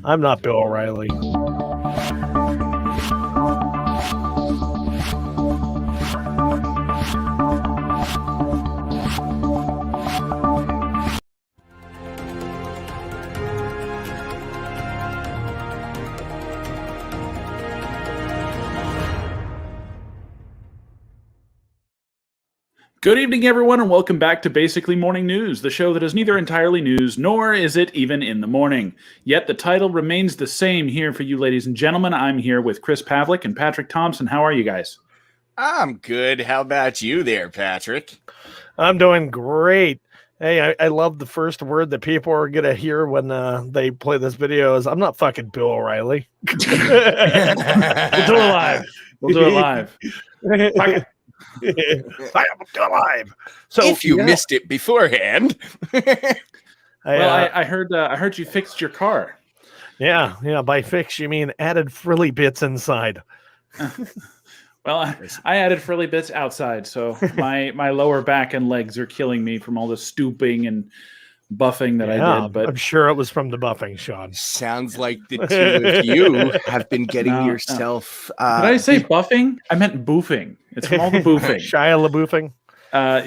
I'm not Bill O'Reilly. Good evening, everyone, and welcome back to Basically Morning News, the show that is neither entirely news, nor is it even in the morning. Yet the title remains the same here for you, ladies and gentlemen. I'm here with Chris Pavlik and Patrick Thompson. How are you guys? I'm good. How about you there, Patrick? I'm doing great. Hey, I love the first word that people are going to hear when they play this video is, I'm not fucking Bill O'Reilly. We'll do it live. We'll do it live. I am alive. So if you missed it beforehand, I heard you fixed your car. Yeah. By fix you mean added frilly bits inside. Well, I added frilly bits outside, so my lower back and legs are killing me from all the stooping and buffing that I did. But I'm sure it was from the buffing, Sean. Sounds like the two of you have been getting yourself. Did I say buffing? I meant boofing. It's from all the boofing. Shia LaBoofing.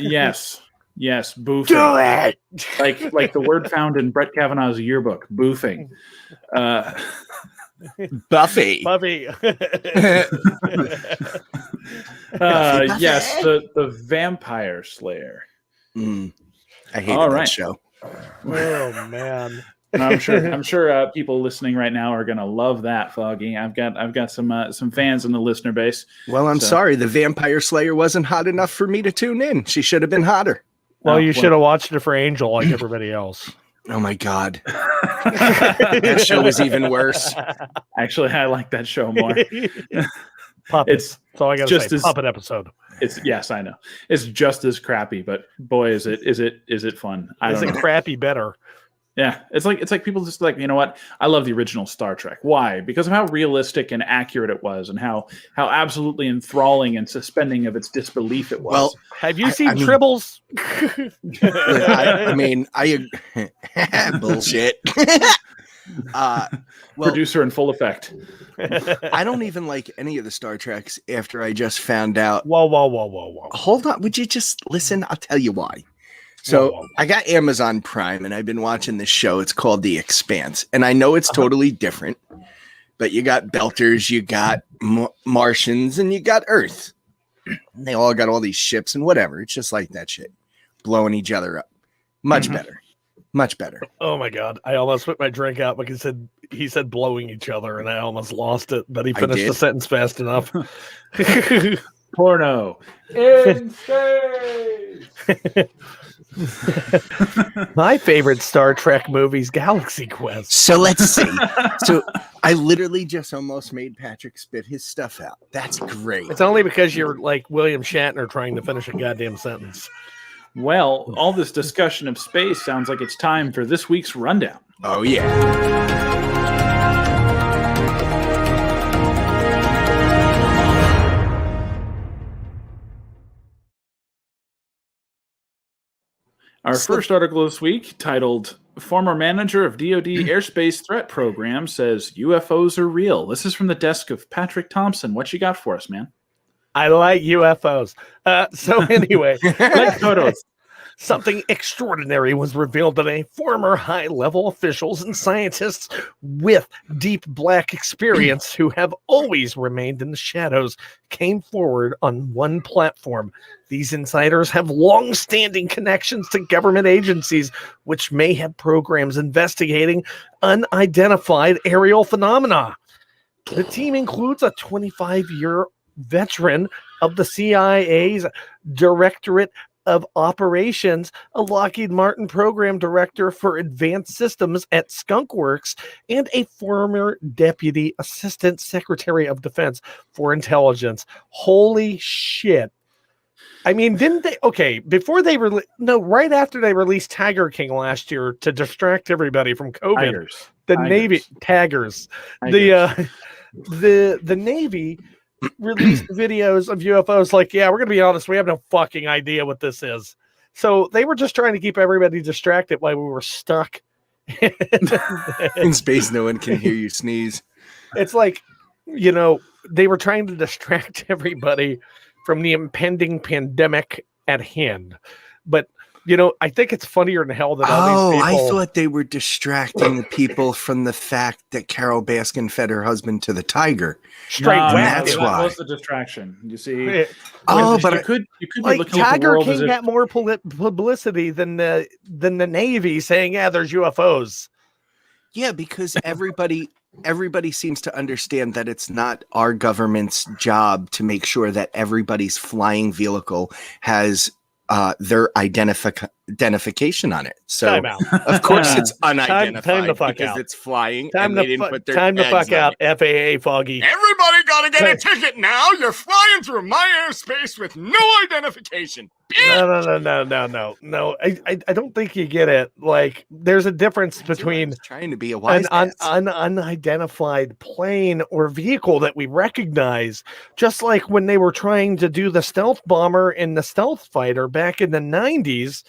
Yes, boofing. Do it. Like the word found in Brett Kavanaugh's yearbook, boofing. Buffy. Yes, the Vampire Slayer. I hate that show. Oh man. I'm sure people listening right now are gonna love that, Foggy. I've got some fans in the listener base. Well, I'm sorry, the Vampire Slayer wasn't hot enough for me to tune in. She should have been hotter. Well, you should have watched it for Angel like everybody else. Oh my God. That show was even worse. Actually, I like that show more. Puppets. That's all I gotta say. Puppet episode. Yes, I know. It's just as crappy, but boy, is it fun. Is it crappy better? Yeah, it's like people just like, you know what? I love the original Star Trek. Why? Because of how realistic and accurate it was, and how absolutely enthralling and suspending of its disbelief it was. Well, have you seen Tribbles? I bullshit. Producer in full effect. I don't even like any of the Star Treks after I just found out. Whoa. Hold on. Would you just listen? I'll tell you why. So I got Amazon Prime and I've been watching this show. It's called The Expanse. And I know it's totally different, but you got Belters, you got Martians, and you got Earth. And they all got all these ships and whatever. It's just like that shit. Blowing each other up. Much better. Much better. Oh my God. I almost put my drink out because he said blowing eeach other and I almost lost it, but he finished the sentence fast enough. Porno. In space. My favorite Star Trek movie is Galaxy Quest. So let's see. So I literally just almost made Patrick spit his stuff out. That's great. It's only because you're like William Shatner trying to finish a goddamn sentence. Well, all this discussion of space sounds like it's time for this week's rundown. Oh, yeah. Our first article this week, titled Former Manager of DoD Airspace Threat Program Says UFOs Are Real. This is from the desk of Patrick Thompson. What you got for us, man? I like UFOs. So anyway, like photos. Something extraordinary was revealed today. Former high-level officials and scientists with deep black experience who have always remained in the shadows came forward on one platform. These insiders have long-standing connections to government agencies, which may have programs investigating unidentified aerial phenomena. The team includes a 25-year veteran of the CIA's Directorate of Operations, a Lockheed Martin program director for advanced systems at Skunk Works, and a former deputy assistant secretary of defense for intelligence. Holy shit. I mean, didn't they? Okay, before they right after they released Tiger King last year to distract everybody from COVID, Navy taggers, the Navy released videos of UFOs like, yeah, we're going to be honest, we have no fucking idea what this is. So they were just trying to keep everybody distracted while we were stuck In space, no one can hear you sneeze. It's like, they were trying to distract everybody from the impending pandemic at hand. But, I think it's funnier than hell that all these people... I thought they were distracting the people from the fact that Carol Baskin fed her husband to the tiger. Straight No, whack. that's that why. was the distraction. You see, But you could be Like looking at the Tiger world King as if, got more publicity than the Navy saying, "Yeah, there's UFOs." yeah, because everybody seems to understand that it's not our government's job to make sure that everybody's flying vehicle has their identification on it. So Time out. of course it's unidentified time to fuck because out. it's flying Time and they didn't put their to tags fuck on out. it. FAA Foggy. Everybody gotta get a ticket now. You're flying through my airspace with no identification. No. I don't think you get it. Like, there's a difference between Trying to be a wise an ass. unidentified plane or vehicle that we recognize, just like when they were trying to do the stealth bomber and the stealth fighter back in the 90s.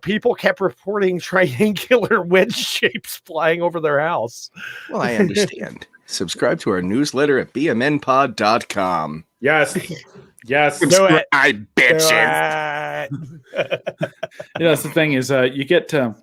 People kept reporting triangular wedge shapes flying over their house. Well, I understand. Subscribe to our newsletter at bmnpod.com. yes. Subscribe, bitches. That's the thing is, you get to.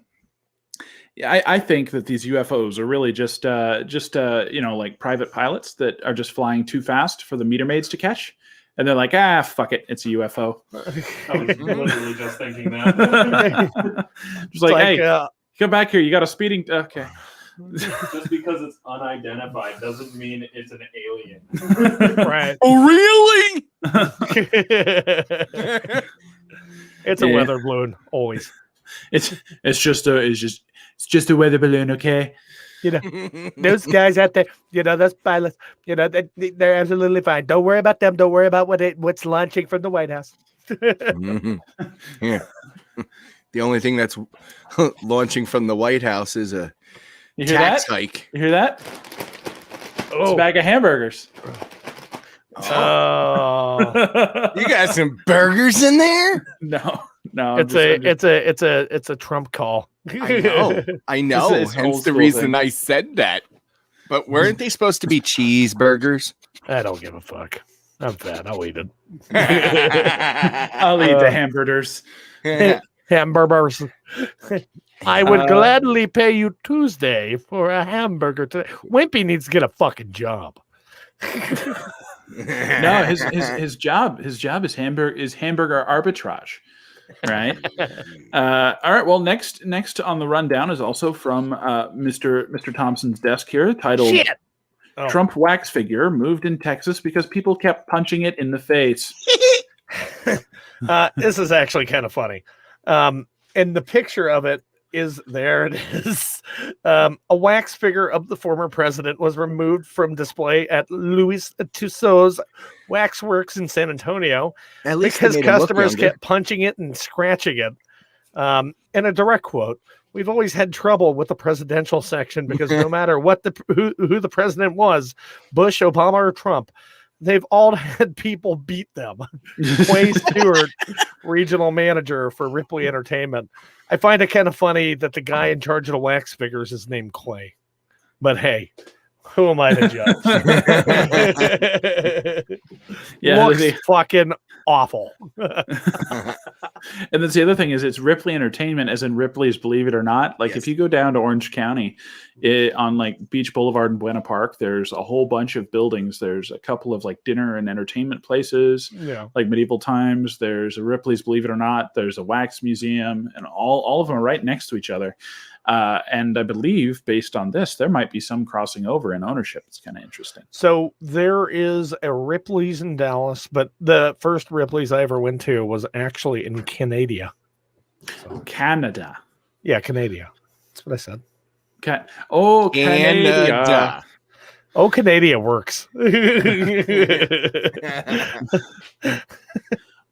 I think that these UFOs are really just like private pilots that are just flying too fast for the meter maids to catch, and they're like, fuck it, it's a UFO. I was literally just thinking that. Just like, hey, come back here. You got a speeding. Okay. Just because it's unidentified doesn't mean it's an alien. Right. Oh, really? It's a weather balloon, always. It's just a weather balloon, okay? Those guys out there, those pilots, they're absolutely fine. Don't worry about them. Don't worry about what's launching from the White House. Yeah. The only thing that's launching from the White House is a You hear tax that? hike. You hear that? It's a bag of hamburgers. Oh, You got some burgers in there? No. it's a Trump call. I know. It's Hence old the school reason thing. I said that. But weren't they supposed to be cheeseburgers? I don't give a fuck. I'm fat. I'll eat it. I'll eat the hamburgers. Hamburgers. I would gladly pay you Tuesday for a hamburger today. Wimpy needs to get a fucking job. No, his job is hamburger arbitrage. Right. All right. Well, next on the rundown is also from Mr. Thompson's desk here, titled Shit. Oh. Trump wax figure moved in Texas because people kept punching it in the face. This is actually kind of funny. And the picture of it is there. It is. A wax figure of the former president was removed from display at Louis Tussauds Waxworks in San Antonio because customers kept punching it and scratching it. And a direct quote: "We've always had trouble with the presidential section because no matter what who the president was, Bush, Obama, or Trump, they've all had people beat them." Clay Stewart, regional manager for Ripley Entertainment. I find it kind of funny that the guy in charge of the wax figures is named Clay. But hey, who am I to judge? Yeah, looks fucking awful. And then the other thing is, it's Ripley Entertainment, as in Ripley's Believe It or Not. Like, if you go down to Orange County, on like Beach Boulevard and Buena Park, there's a whole bunch of buildings. There's a couple of like dinner and entertainment places, like Medieval Times. There's a Ripley's Believe It or Not. There's a wax museum, and all of them are right next to each other. And I believe, based on this, there might be some crossing over in ownership. It's kind of interesting. So there is a Ripley's in Dallas, but the first Ripley's I ever went to was actually in Canada. So, Canada. Yeah, Canada. That's what I said. Canada. Oh, Canada works.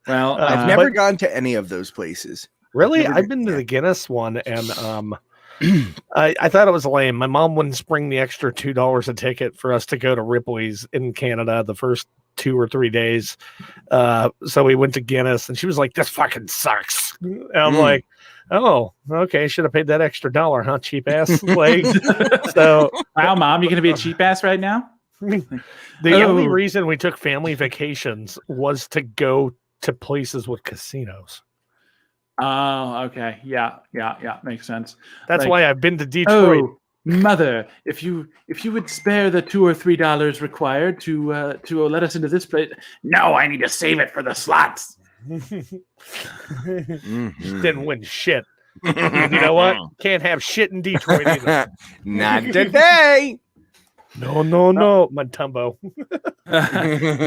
Well, I've never gone to any of those places. Really? I've been to the Guinness one, and I thought it was lame. My mom wouldn't spring the extra $2 a ticket for us to go to Ripley's in Canada the first 2 or 3 days. So we went to Guinness, and she was like, "This fucking sucks." And I'm like, "Oh, okay. Should have paid that extra $1, huh? Cheap ass." Like, so wow, Mom, you gonna be a cheap ass right now? The only reason we took family vacations was to go to places with casinos. Oh, okay. Yeah. Makes sense. That's Like, why I've been to Detroit. Oh, mother, if you would spare the $2 or $3 required to let us into this place. No, I need to save it for the slots. Didn't win shit. You know what? Can't have shit in Detroit either. Not today. No, Matumbo.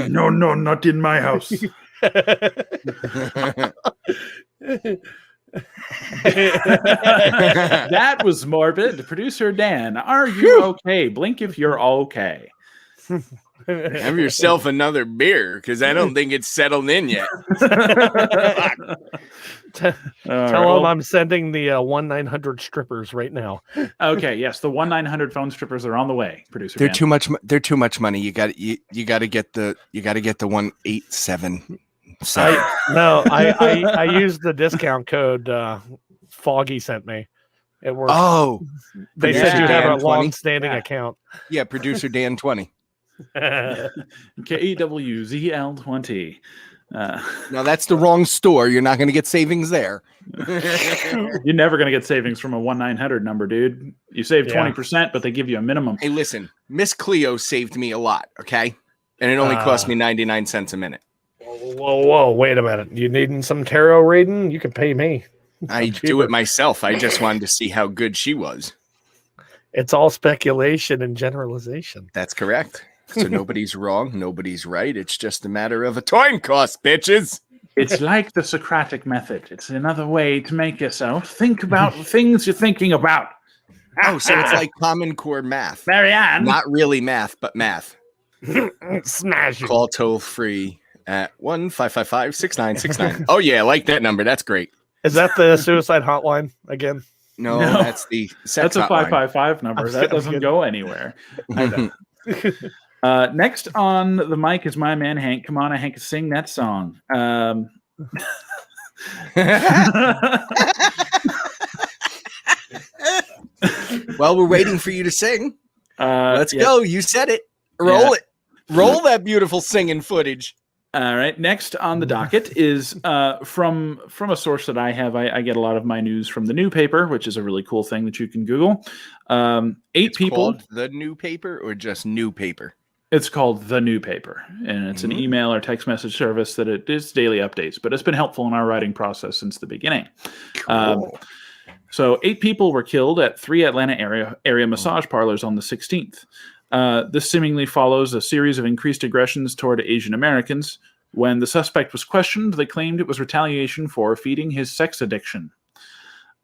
No, not in my house. That was morbid. Producer Dan, are you okay? Blink if you're okay. Have yourself another beer, because I don't think it's settled in yet. Tell them I'm sending the 1-900 strippers right now. Okay, yes, the 1-900 strippers are on the way. Producer, They're Dan. too much. They're too much money. You got to get the 1-877. I used the discount code Foggy sent me. It worked. Oh, they said you have a long-standing account. Yeah, producer Dan 20. KEWZL20. No, that's the wrong store. You're not going to get savings there. You're never going to get savings from a 1-900 number, dude. You save 20%, but they give you a minimum. Hey, listen, Miss Cleo saved me a lot, okay? And it only cost me 99 cents a minute. Whoa, wait a minute. You needing some tarot reading? You can pay me. I do it myself. I just wanted to see how good she was. It's all speculation and generalization. That's correct. So nobody's wrong, nobody's right. It's just a matter of a coin cost, bitches. It's like the Socratic method. It's another way to make yourself think about things you're thinking about. Oh, so it's like Common Core math. Marianne. Not really math, but math. Smash it. Call toll free at 1-555-6969. Oh, yeah, I like that number. That's great. Is that the suicide hotline again? No, that's the sex That's a hotline. 555 number. That doesn't go anywhere. Next on the mic is my man Hank. Come on, Hank, sing that song. Well, we're waiting for you to sing. Let's yeah. go. You said it. Roll it. Roll that beautiful singing footage. All right. Next on the docket is from a source that I have. I get a lot of my news from the New Paper, which is a really cool thing that you can Google. Eight people. Called the New Paper or just New Paper? It's called the New Paper, and it's an email or text message service that it is daily updates, but it's been helpful in our writing process since the beginning. Cool. So 8 people were killed at 3 Atlanta area massage parlors on the 16th. This seemingly follows a series of increased aggressions toward Asian Americans. When the suspect was questioned, they claimed it was retaliation for feeding his sex addiction.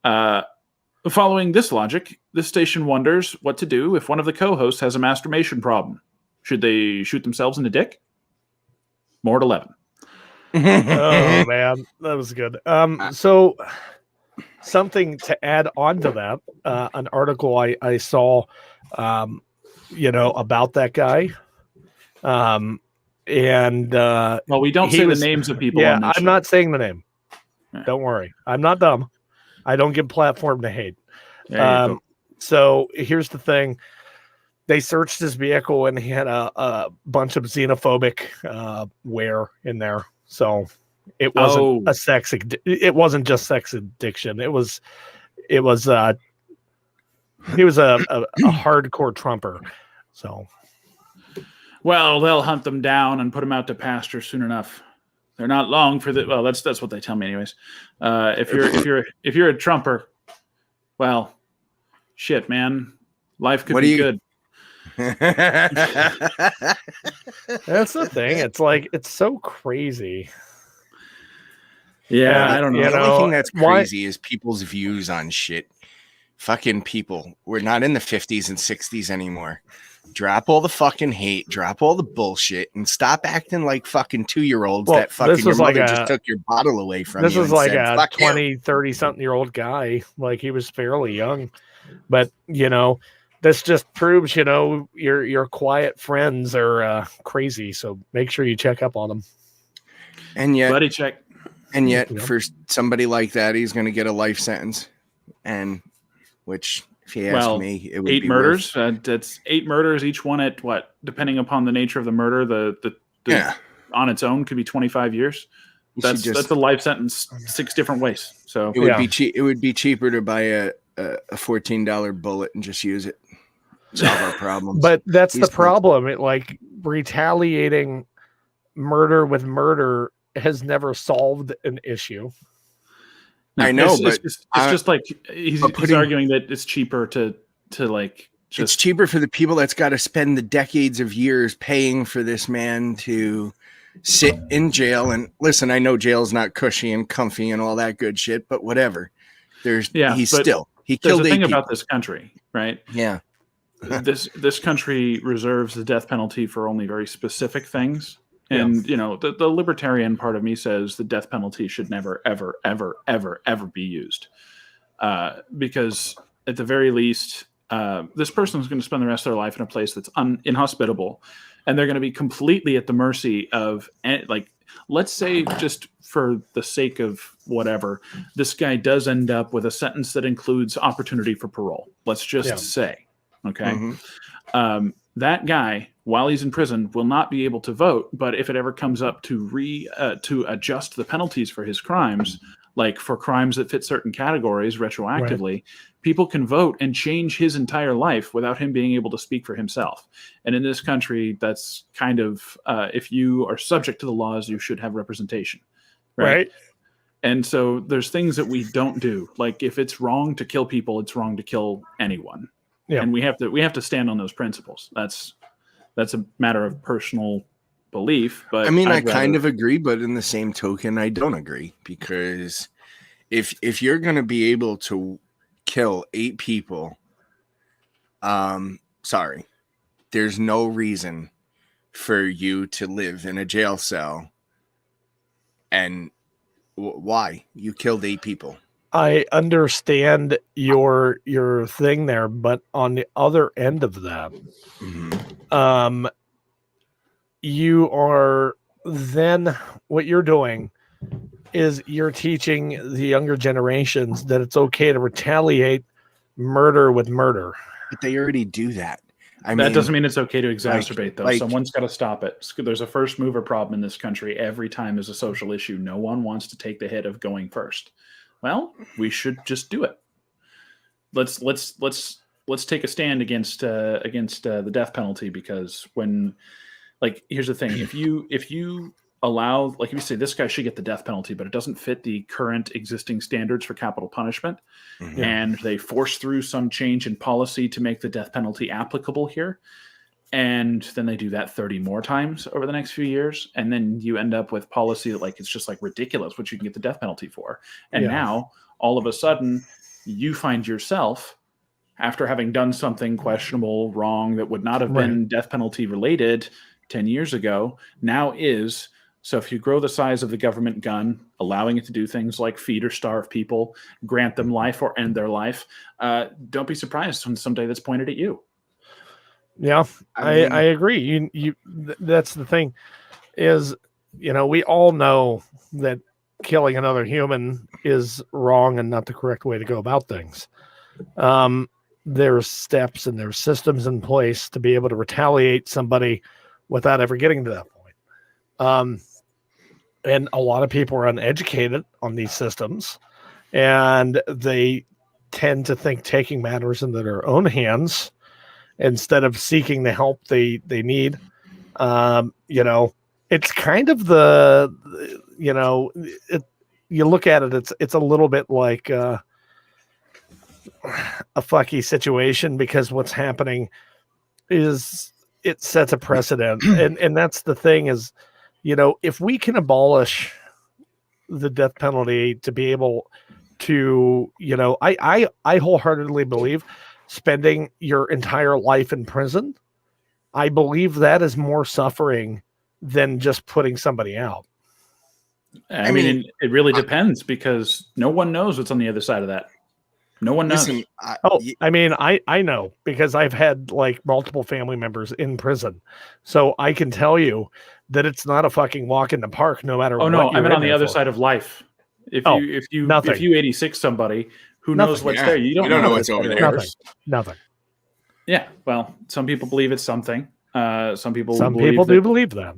Following this logic, this station wonders what to do if one of the co-hosts has a masturbation problem. Should they shoot themselves in the dick? More at 11. Oh, man. That was good. So something to add on to that, an article I saw, about that guy. Well, we don't say the names of people. Yeah, on this I'm show. not saying the name. Right. Don't worry. I'm not dumb. I don't give platform to hate. There you go. So here's the thing. They searched his vehicle and he had a bunch of xenophobic wear in there. So it wasn't it wasn't just sex addiction. He was a hardcore Trumper. So, Well, they'll hunt them down and put them out to pasture soon enough. They're not long for the. Well, that's what they tell me, anyways. If you're a Trumper, well, shit, man, life could be good. That's the thing. It's like it's so crazy. Yeah, I don't know. The only thing that's crazy is people's views on shit. Fucking people. We're not in the 50s and 60s anymore. Drop all the fucking hate, drop all the bullshit, and stop acting like fucking 2-year-olds that fucking your mother just took your bottle away from you. This was like said, a 20, 30-something-year-old guy. Like, he was fairly young. But, this just proves, your quiet friends are crazy. So make sure you check up on them. And yet, buddy check. And yet, Yep. for somebody like that, he's going to get a life sentence. And which, if you ask me, it would 8 be murders. That's 8 murders, each one at what, depending upon the nature of the murder, the on its own could be 25 years. That's a life sentence 6 different ways. So it would be cheap. It would be cheaper to buy a $14 bullet and just use it. Solve our problems. But that's the problem. It retaliating murder with murder has never solved an issue. No, I know, it's just like he's arguing that it's cheaper to it's cheaper for the people that's got to spend the decades of years paying for this man to sit in jail. And listen, I know jail's not cushy and comfy and all that good shit, but whatever. He killed 8 thing people. About this country, right? Yeah. this country reserves the death penalty for only very specific things. And, the libertarian part of me says the death penalty should never, ever, ever, ever, ever be used. Because at the very least, this person is going to spend the rest of their life in a place that's inhospitable. And they're going to be completely at the mercy of, let's say, just for the sake of whatever, this guy does end up with a sentence that includes opportunity for parole. Let's just say, okay? Mm-hmm. That guy, while he's in prison, will not be able to vote. But if it ever comes up to adjust the penalties for his crimes, like for crimes that fit certain categories retroactively, people can vote and change his entire life without him being able to speak for himself. And in this country, that's kind of, if you are subject to the laws, you should have representation. Right. And so there's things that we don't do. Like if it's wrong to kill people, it's wrong to kill anyone. Yeah. And we have to stand on those principles. That's a matter of personal belief. But I mean, I kind of agree, but in the same token, I don't agree, because if you're going to be able to kill 8 people, there's no reason for you to live in a jail cell. And why? You killed 8 people. I understand your thing there, but on the other end of that, you are then, what you're doing is you're teaching the younger generations that it's okay to retaliate murder with murder. But they already do that. That doesn't mean it's okay to exacerbate, though. Someone's got to stop it. There's a first mover problem in this country. Every time there's a social issue, no one wants to take the hit of going first. Well, we should just do it. Let's take a stand against the death penalty, because here's the thing: if you allow, if you say this guy should get the death penalty, but it doesn't fit the current existing standards for capital punishment, and they force through some change in policy to make the death penalty applicable here, and then they do that 30 more times over the next few years, and then you end up with policy that it's just ridiculous what you can get the death penalty for. And now all of a sudden you find yourself, after having done something questionable, wrong, that would not have been death penalty related 10 years ago, now is. So if you grow the size of the government gun, allowing it to do things like feed or starve people, grant them life or end their life, don't be surprised when someday that's pointed at you. Yeah, I agree. That's the thing is, we all know that killing another human is wrong and not the correct way to go about things. There's steps and there's systems in place to be able to retaliate somebody without ever getting to that point. And a lot of people are uneducated on these systems, and they tend to think taking matters into their own hands instead of seeking the help they need. It's kind of you look at it, it's a little bit like a fucky situation, because what's happening is it sets a precedent. And that's the thing is, if we can abolish the death penalty to be able to, I wholeheartedly believe spending your entire life in prison, I believe that is more suffering than just putting somebody out. I mean, it really depends, because no one knows what's on the other side of that. No one knows. Listen, I mean, I know because I've had like multiple family members in prison, so I can tell you that it's not a fucking walk in the park, no matter. Oh no, what I you're meant in on the there other for. side of life. If Oh, you nothing. if you 86 somebody, who knows Nothing. what's Yeah, there? You don't know what's over there. Nothing. Yeah, well, some people believe it's something. Some people Some believe people that, do believe that.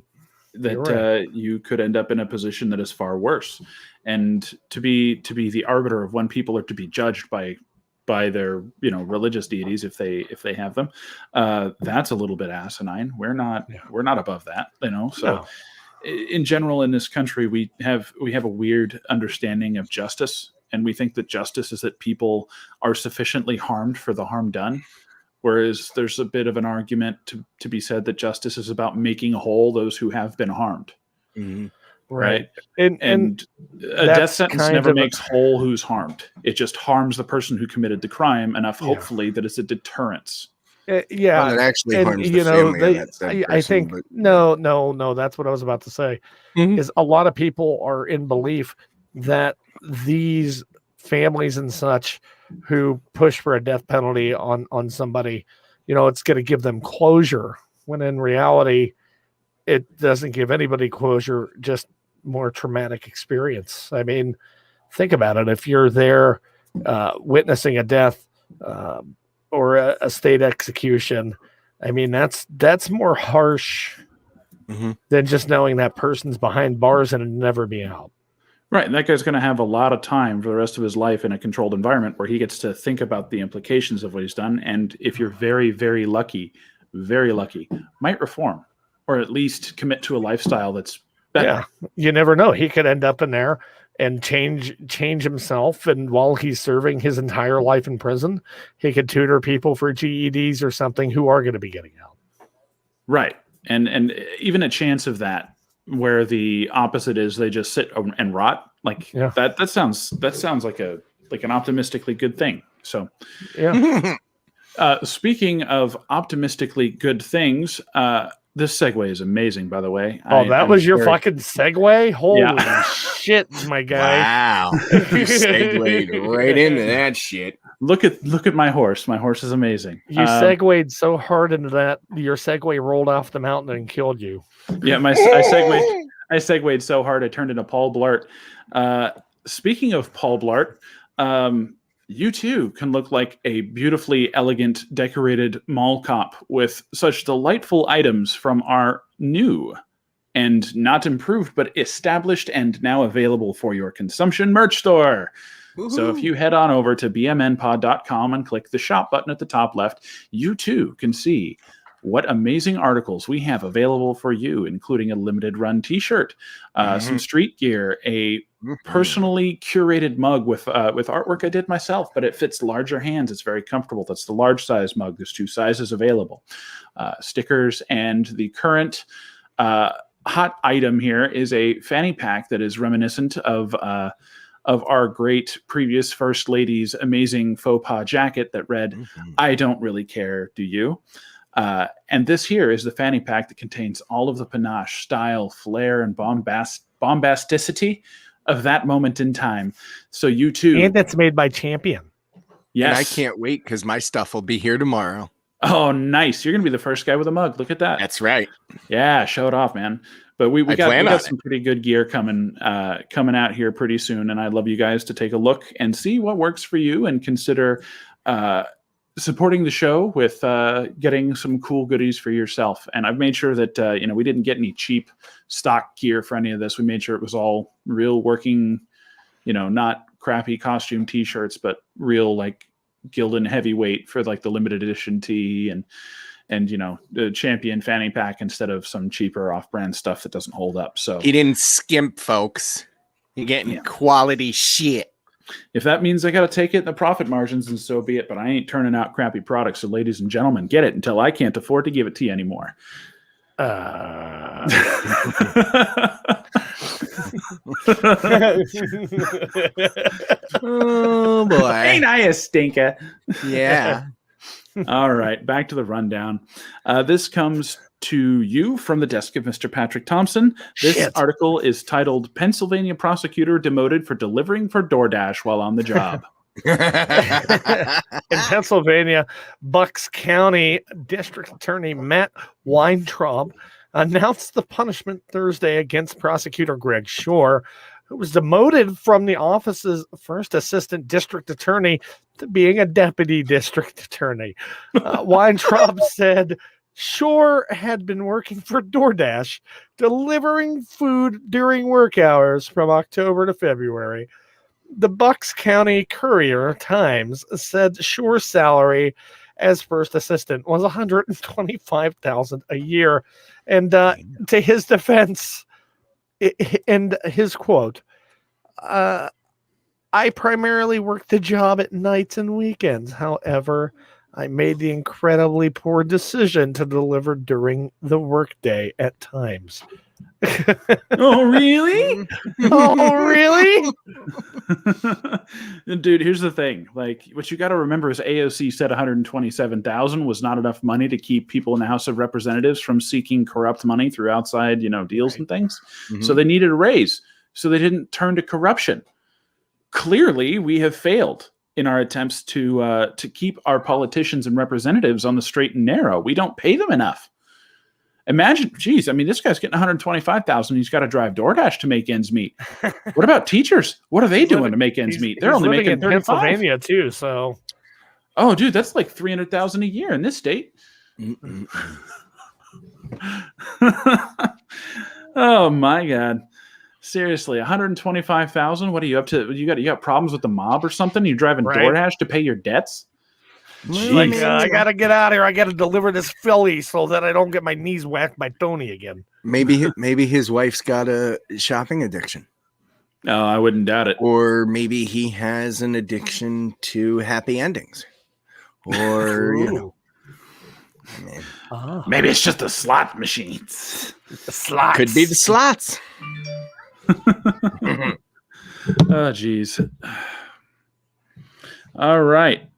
You're right. that you could end up in a position that is far worse. And to be the arbiter of when people are to be judged by their religious deities, if they have them, that's a little bit asinine. We're not above that, So No. in general, in this country, we have a weird understanding of justice, and we think that justice is that people are sufficiently harmed for the harm done. Whereas there's a bit of an argument to be said that justice is about making whole those who have been harmed. Mhm. Right. And A death that's sentence kind never of makes whole who's harmed. It just harms the person who committed the crime enough, Yeah. hopefully, that it's a deterrence. yeah. Well, it actually And harms the family of that said I person, think but no. That's what I was about to say. Mhm. Is a lot of people are in belief that these families and such who push for a death penalty on somebody, it's going to give them closure. When in reality, it doesn't give anybody closure. Just more traumatic experience. I mean, think about it. If you're there witnessing a death or a state execution, I mean, that's more harsh Mhm. than just knowing that person's behind bars and never be out. Right. And that guy's going to have a lot of time for the rest of his life in a controlled environment where he gets to think about the implications of what he's done. And if you're very, very lucky, might reform or at least commit to a lifestyle that's better. Yeah, you never know. He could end up in there and change himself. And while he's serving his entire life in prison, he could tutor people for GEDs or something who are going to be getting out. Right. And even a chance of that where the opposite is they just sit and rot. Like that sounds like an optimistically good thing. So yeah. Speaking of optimistically good things, this segue is amazing, by the way. Oh, that was your fucking segue? Holy shit, my guy. Wow. You segued right into that shit. Look at my horse. My horse is amazing. You segued so hard into that, your Segway rolled off the mountain and killed you. Yeah, I segued so hard I turned into Paul Blart. Speaking of Paul Blart, you too can look like a beautifully elegant, decorated mall cop with such delightful items from our new and not improved, but established and now available for your consumption merch store. Woo-hoo. So if you head on over to bmnpod.com and click the shop button at the top left, you too can see what amazing articles we have available for you, including a limited run t-shirt, some street gear, a personally curated mug with artwork I did myself, but it fits larger hands. It's very comfortable. That's the large size mug. There's 2 sizes available. Stickers, and the current hot item here is a fanny pack that is reminiscent of our great previous First Lady's amazing faux pas jacket that read, "I don't really care, do you?" And this here is the fanny pack that contains all of the panache, style, flair, and bombasticity of that moment in time. So you too. And that's made by Champion. Yes. And I can't wait because my stuff will be here tomorrow. Oh, nice. You're going to be the first guy with a mug. Look at that. That's right. Yeah, show it off, man. But we got some pretty good gear coming out here pretty soon. And I'd love you guys to take a look and see what works for you and consider supporting the show with getting some cool goodies for yourself. And I've made sure that we didn't get any cheap stock gear for any of this. We made sure it was all real working, not crappy costume t-shirts, but real like Gildan heavyweight for like the limited edition tee and the Champion fanny pack instead of some cheaper off-brand stuff that doesn't hold up. So he didn't skimp, folks. You're getting quality shit. If that means I got to take it in the profit margins, and so be it. But I ain't turning out crappy products. So, ladies and gentlemen, get it until I can't afford to give it to you anymore. Oh boy, ain't I a stinker? Yeah. All right, back to the rundown. This comes to you from the desk of Mr. Patrick Thompson. This article is titled "Pennsylvania Prosecutor Demoted for Delivering for DoorDash While on the Job." In Pennsylvania, Bucks County District Attorney Matt Weintraub announced the punishment Thursday against prosecutor Greg Shore, who was demoted from the office's first assistant district attorney to being a deputy district attorney. Weintraub said Shore had been working for DoorDash, delivering food during work hours from October to February. The Bucks County Courier-Times said Shore's salary as first assistant was $125,000 a year, and to his defense, and his quote, "I primarily worked the job at nights and weekends. However, I made the incredibly poor decision to deliver during the workday at times." Oh, really? Oh, really? Dude, here's the thing. Like, what you got to remember is AOC said 127,000 was not enough money to keep people in the House of Representatives from seeking corrupt money through outside, deals and things. Mhm. So they needed a raise. So they didn't turn to corruption. Clearly, we have failed in our attempts to keep our politicians and representatives on the straight and narrow. We don't pay them enough. Imagine, geez, this guy's getting 125,000. He's got to drive DoorDash to make ends meet. What about teachers? What are they doing to make ends meet? They're only living making in 35. Pennsylvania too, so. Oh, dude, that's like 300,000 a year in this state. Oh my God. Seriously, 125,000. What are you up to? You got problems with the mob or something? You're driving Right. DoorDash to pay your debts? Like, Jeez. I gotta get out of here. I gotta deliver this Philly so that I don't get my knees whacked by Tony again. Maybe his wife's got a shopping addiction, No, I wouldn't doubt it. or maybe he has an addiction to happy endings, or Maybe it's just the slot machines. The slots. could be the slots. Oh, geez. All right.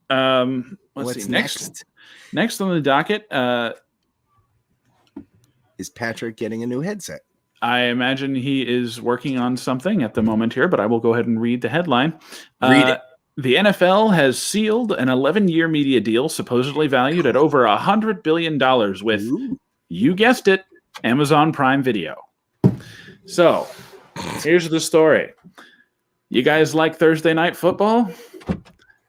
Let's What's see. Next on the docket, Is Patrick getting a new headset? I imagine he is working on something at the moment here, but I will go ahead and read the headline. Read it. The NFL has sealed an 11-year media deal supposedly valued at over $100 billion with, you guessed it, Amazon Prime Video. So, here's the story. You guys like Thursday Night Football?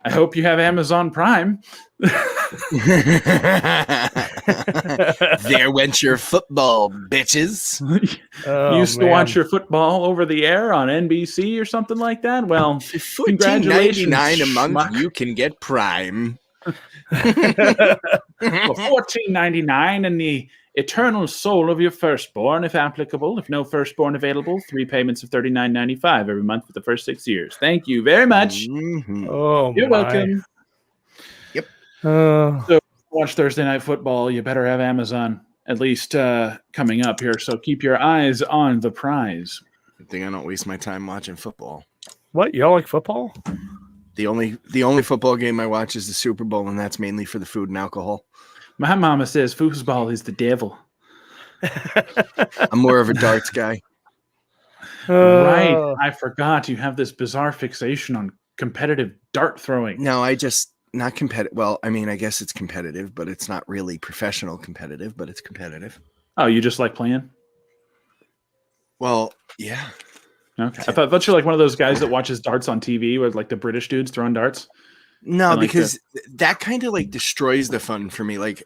I hope you have Amazon Prime. There went your football, bitches. You used to watch your football over the air on NBC or something like that? Well, congratulations, $14.99 a month, schmuck. you can get Prime. Well, $14.99 and the eternal soul of your firstborn, if applicable. If no firstborn available, 3 payments of $39.95 every month for the first 6 years. Thank you very much. Mhm. Oh, You're welcome. Yep. So watch Thursday Night Football. You better have Amazon at least coming up here. So keep your eyes on the prize. Good thing I don't waste my time watching football. what? Y'all like football? The only football game I watch is the Super Bowl, and that's mainly for the food and alcohol. My mama says foosball is the devil. I'm more of a darts guy. Right. I forgot you have this bizarre fixation on competitive dart throwing. No, I just not competitive. Well, I mean, I guess it's competitive, but it's not really professional competitive, but it's competitive. Oh, you just like playing? Well, yeah. Okay. I thought you're like one of those guys that watches darts on TV with like the British dudes throwing darts. No, like because that kind of like destroys the fun for me. Like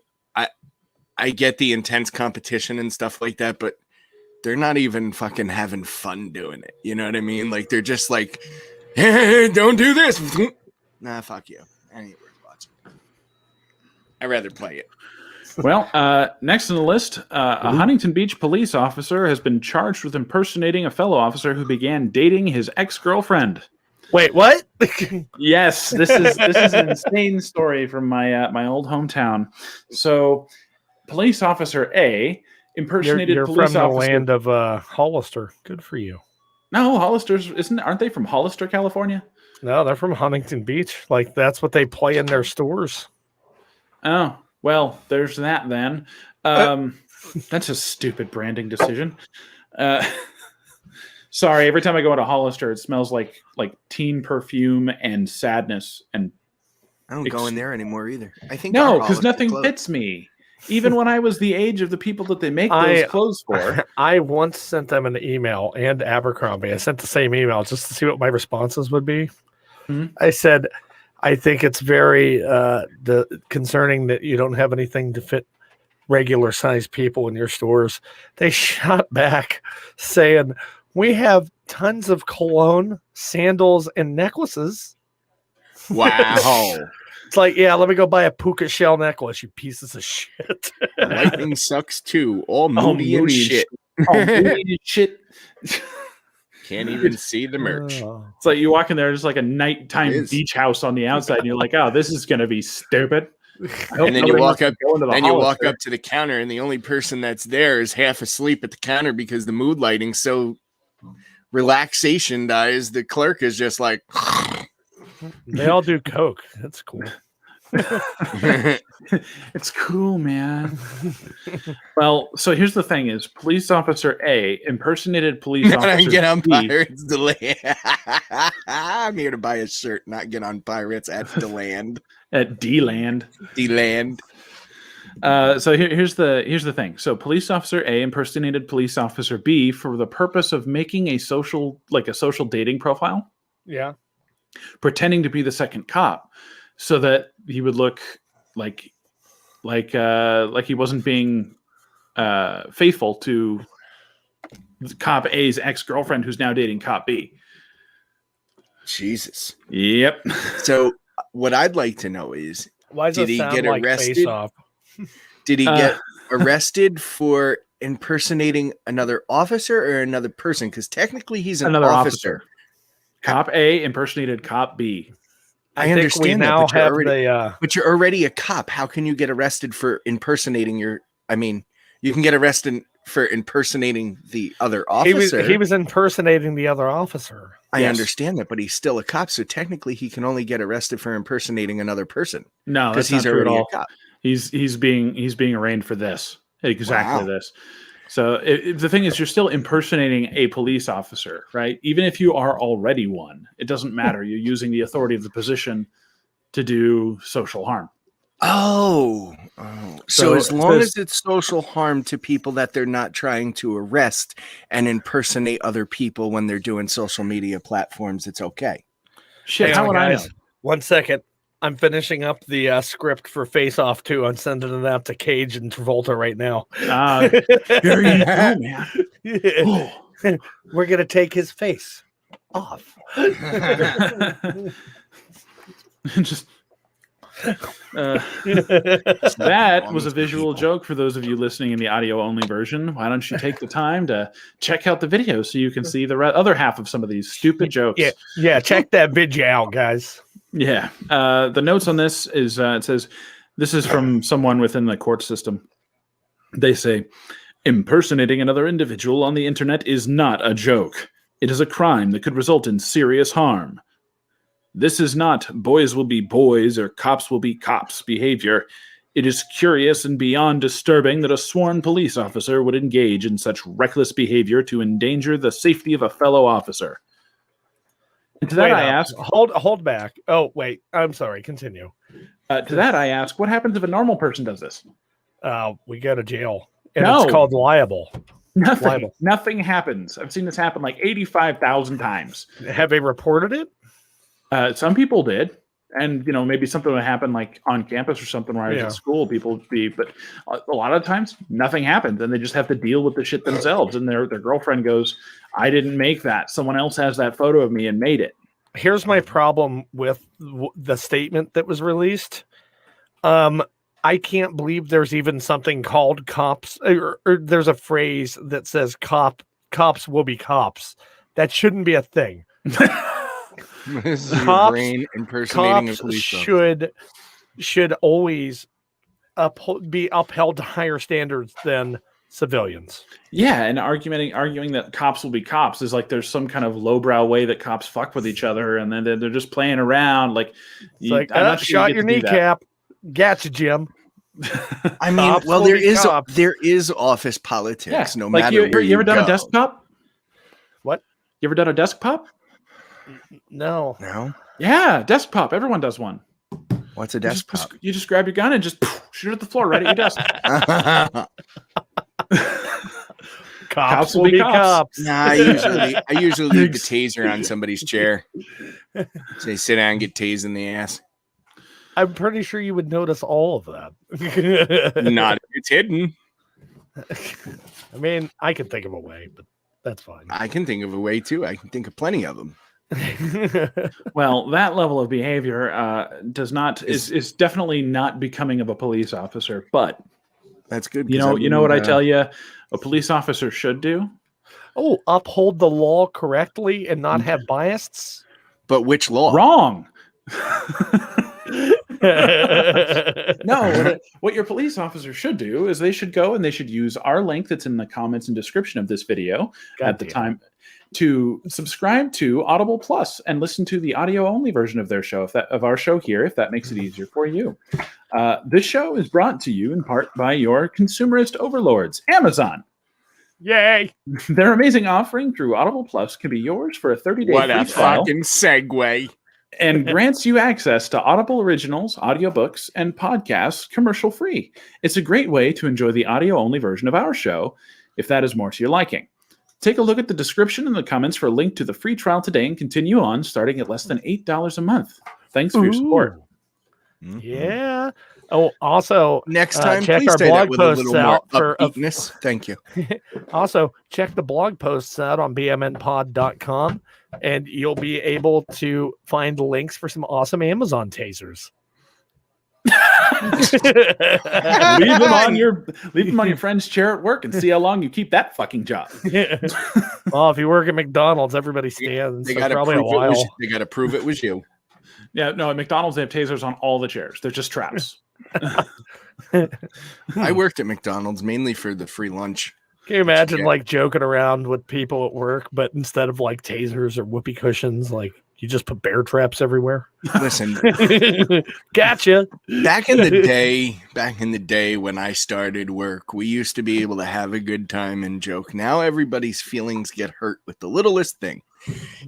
I get the intense competition and stuff like that, but they're not even fucking having fun doing it. You know what I mean? Like they're just like, hey, don't do this. Nah, fuck you. I ain't worth watching. I'd rather play it. Well, next on the list, a Huntington Beach police officer has been charged with impersonating a fellow officer who began dating his ex-girlfriend. Wait, what? Yes, this is an insane story from my old hometown. So, police officer A impersonated You're police from the officer. land of Hollister. Good for you. No, Hollister's aren't they from Hollister, California? No, they're from Huntington Beach. Like that's what they play in their stores. Oh, well, there's that then. That's a stupid branding decision. Sorry, every time I go into Hollister, it smells like teen perfume and sadness. And I don't go in there anymore either. I think no, our because Hollister nothing closed. fits me. Even when I was the age of the people that they make those clothes for. I once sent them an email, and Abercrombie. I sent the same email just to see what my responses would be. I said, I think it's very concerning that you don't have anything to fit regular sized people in your stores. They shot back saying, we have tons of cologne, sandals, and necklaces. Wow. It's like, yeah, let me go buy a puka shell necklace, you pieces of shit. Lightning sucks too. All moody and shit. Oh, moody and shit. Can't even see the merch. It's like you walk in there, just like a nighttime beach house on the outside, and you're like, oh, this is going to be stupid. And then you walk up to the counter, and the only person that's there is half asleep at the counter because the mood lighting's so relaxation dies. The clerk is just like, they all do coke. That's cool. It's cool, man. Well, so here's the thing: is police officer A impersonated police officer get on B. Pirates Deland. I'm here to buy a shirt, not get on Pirates at Deland. At D-Land. D-Land. So here's the thing. So police officer A impersonated police officer B for the purpose of making a social dating profile. Yeah. Pretending to be the second cop, so that he would look like he wasn't being faithful to cop A's ex-girlfriend, who's now dating cop B. Jesus. Yep. So what I'd like to know is, why did he get arrested? Did he get arrested for impersonating another officer or another person? Because technically he's an officer. Cop A impersonated cop B. I understand that, but you're already a cop. How can you get arrested for impersonating you can get arrested for impersonating the other officer. He was impersonating the other officer. I understand that, but he's still a cop, so technically he can only get arrested for impersonating another person. No, because he's already a cop. He's being arraigned for this. Exactly this. So the thing is, you're still impersonating a police officer, right? Even if you are already one, it doesn't matter. You're using the authority of the position to do social harm. Oh. So as long as it's social harm to people that they're not trying to arrest and impersonate other people when they're doing social media platforms, it's okay. Shit, how would I know? 1 second. I'm finishing up the script for Face Off 2. I'm sending it out to Cage and Travolta right now. There you go, man. Yeah. We're going to take his face off. Just that was a visual joke for those of you listening in the audio only version. Why don't you take the time to check out the video so you can see the other half of some of these stupid jokes? Yeah, check that video out, guys. Yeah. The notes on this is it says this is from someone within the court system. They say impersonating another individual on the internet is not a joke. It is a crime that could result in serious harm. This is not boys will be boys or cops will be cops behavior. It is curious and beyond disturbing that a sworn police officer would engage in such reckless behavior to endanger the safety of a fellow officer. And to that I ask... Hold back. Oh, wait. I'm sorry. Continue. To that I ask, what happens if a normal person does this? We go to jail. And it's called liable. Nothing happens. I've seen this happen like 85,000 times. Have they reported it? Some people did, and maybe something would happen like on campus or something where I was at school. People would be, but a lot of times nothing happens, and they just have to deal with the shit themselves. And their girlfriend goes, "I didn't make that. Someone else has that photo of me and made it." Here's my problem with the statement that was released. I can't believe there's even something called cops, or there's a phrase that says cops will be cops. That shouldn't be a thing. This is your brain impersonating a police officer. should always be upheld to higher standards than civilians. Yeah, and arguing that cops will be cops is like there's some kind of lowbrow way that cops fuck with each other, and then they're just playing around. Like, shot your kneecap. Gotcha, Jim. I mean, well, there is office politics. No matter where you ever done a desk cop? What? You ever done a desk pop? No. No. Yeah, desk pop. Everyone does one. What's a desk pop? You just grab your gun and just shoot it at the floor right at your desk. Cops will be cops. Nah, I usually leave the taser on somebody's chair. Say sit down and get tased in the ass. I'm pretty sure you would notice all of that. Not if it's hidden. I mean, I can think of a way, but that's fine. I can think of a way too. I can think of plenty of them. Well, that level of behavior is definitely not becoming of a police officer. But that's good. You know what I tell you, a police officer should do. Oh, uphold the law correctly and not have biases. But which law? Wrong. No, what your police officer should do is they should go and they should use our link that's in the comments and description of this video time to subscribe to Audible Plus and listen to the audio only version of their show, of our show here, if that makes it easier for you. This show is brought to you in part by your consumerist overlords, Amazon. Yay! Their amazing offering through Audible Plus can be yours for a 30-day What free a trial. fucking segue. And grants you access to Audible originals, audiobooks, and podcasts commercial-free. It's a great way to enjoy the audio-only version of our show, if that is more to your liking. Take a look at the description in the comments for a link to the free trial today and continue on starting at less than $8 a month. Thanks for your support. Yeah. Oh, also, next time, check please our say blog that with a posts little more out for upbeatness. Thank you. Also, check the blog posts out on bmnpod.com, and you'll be able to find links for some awesome Amazon tasers. leave them on your friend's chair at work and see how long you keep that fucking job. Well, if you work at McDonald's, everybody stands. They so got to probably a prove while. they got to prove it was you. Yeah, no, at McDonald's they have tasers on all the chairs. They're just traps. I worked at McDonald's mainly for the free lunch. Can you imagine like joking around with people at work, but instead of like tasers or whoopee cushions, like you just put bear traps everywhere? Listen, gotcha. Back in the day when I started work, we used to be able to have a good time and joke. Now everybody's feelings get hurt with the littlest thing.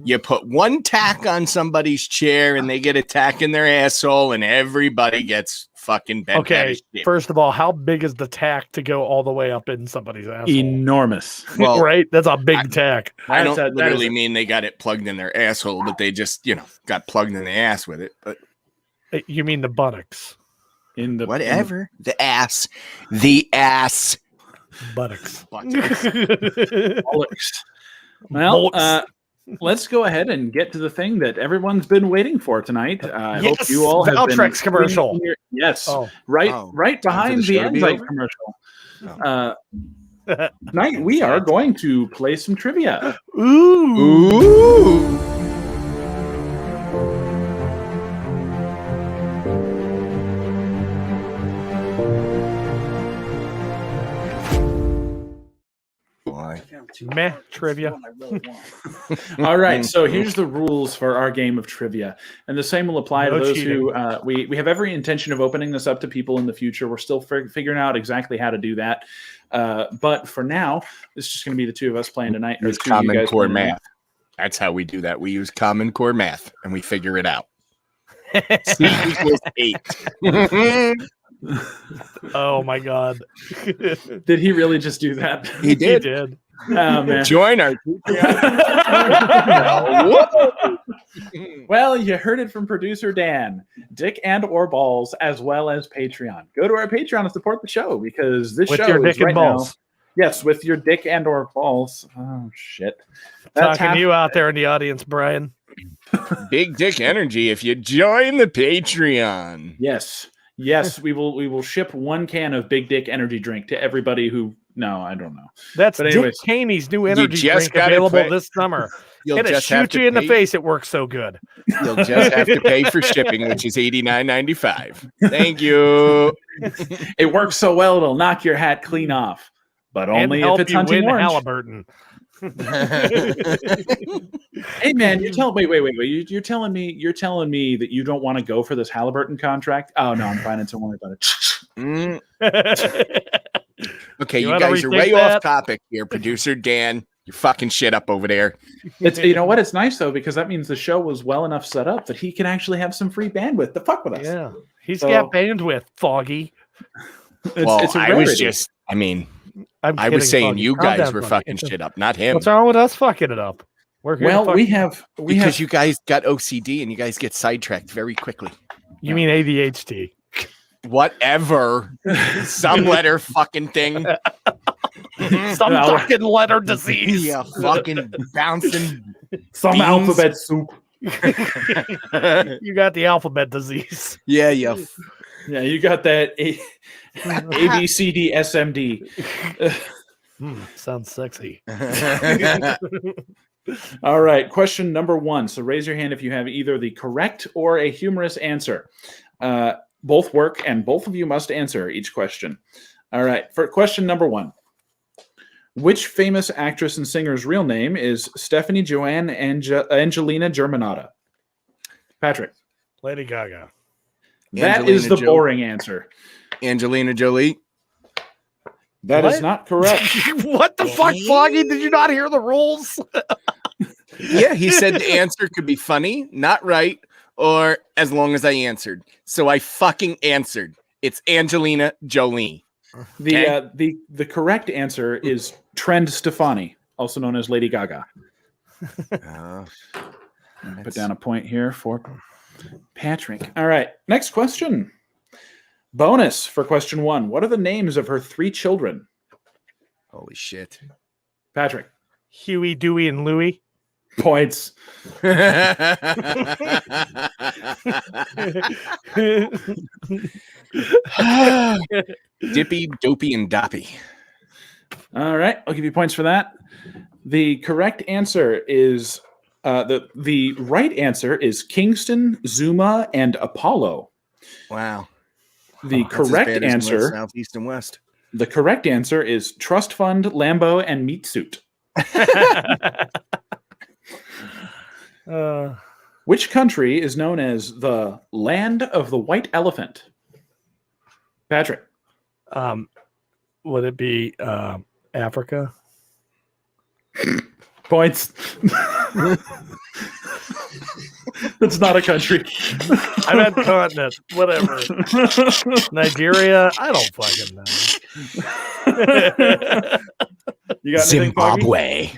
You put one tack on somebody's chair and they get a tack in their asshole and everybody gets fucking bent. Okay, first of all, how big is the tack to go all the way up in somebody's asshole? Enormous. Well, right? That's a big tack. I don't literally mean they got it plugged in their asshole, but they just, got plugged in the ass with it. But you mean the buttocks? The ass. The ass. Buttocks. Well, let's go ahead and get to the thing that everyone's been waiting for tonight. I hope you all have Valtrex commercial. Yes, right behind the Enzyte commercial. Tonight we are going to play some trivia. Ooh. Meh trivia. All right, so here's the rules for our game of trivia, and the same will apply to those who we have every intention of opening this up to people in the future. We're still figuring out exactly how to do that, but for now, it's just going to be the two of us playing tonight. Use Common Core math. That's how we do that. We use Common Core math, and we figure it out. C equals 8. Oh my god! Did he really just do that? He did. He did. Oh, man. Join our Well, you heard it from producer Dan. Dick and or balls, as well as Patreon. Go to our Patreon and support the show because this with show your is dick right and balls. Now. Yes, with your dick and or balls. Oh shit! Talking to you out there in the audience, Brian. Big dick energy if you join the Patreon. Yes, we will ship 1 can of Big Dick energy drink to everybody who. No, I don't know. That's Dick Cheney's new energy drink available this summer. It'll shoot you in the face. It works so good. You'll just have to pay for shipping, which is $89.95. Thank you. It works so well it'll knock your hat clean off, but only if it's hunting orange. Halliburton. Hey man, you're wait. You're telling me that you don't want to go for this Halliburton contract? Oh no, I'm fine. Don't worry about it. Okay, you guys are way off topic here, producer Dan. You're fucking shit up over there. It's you know what? It's nice though because that means the show was well enough set up that he can actually have some free bandwidth to fuck with us. Yeah, he's got bandwidth, Foggy. It's a I rarity. was just, I mean, I'm I was kidding, saying Foggy. you Calm guys down, were Foggy. fucking shit up, not him. What's wrong with us fucking it up? We're here Well, to we have You guys got OCD and you guys get sidetracked very quickly. You mean ADHD? Whatever. Some letter fucking thing. Some fucking letter disease. Yeah, fucking bouncing. some beans. alphabet soup. You got the alphabet disease. Yeah, yeah. Yeah, you got that A B C D S M D. Sounds sexy. All right, question number 1. So raise your hand if you have either the correct or a humorous answer. Both work, and both of you must answer each question. All right, for question number 1. Which famous actress and singer's real name is Stephanie Joanne Angelina Germanotta? Patrick. Lady Gaga. That is the boring answer. Angelina Jolie. That is not correct. What the fuck, Foggy? Did you not hear the rules? Yeah, he said the answer could be funny, not right, or as long as I answered. So I fucking answered. It's Angelina Jolie. The correct answer is Trend Stefani, also known as Lady Gaga. Put down a point here for Patrick. All right, next question. Bonus for question 1. What are the names of her 3 children? Holy shit. Patrick. Huey, Dewey, and Louie. Points. Dippy, Dopey, and Doppy. All right, I'll give you points for that. The correct answer is the right answer is Kingston, Zuma, and Apollo. Wow. The That's as correct bad as answer. North, South, East, and West. The correct answer is Trust Fund, Lambo, and Meat Suit. Which country is known as the Land of the White Elephant? Patrick. Would it be Africa? Points. It's not a country. I meant continent. Whatever. Nigeria? I don't fucking know. You got anything, Foggy? Zimbabwe.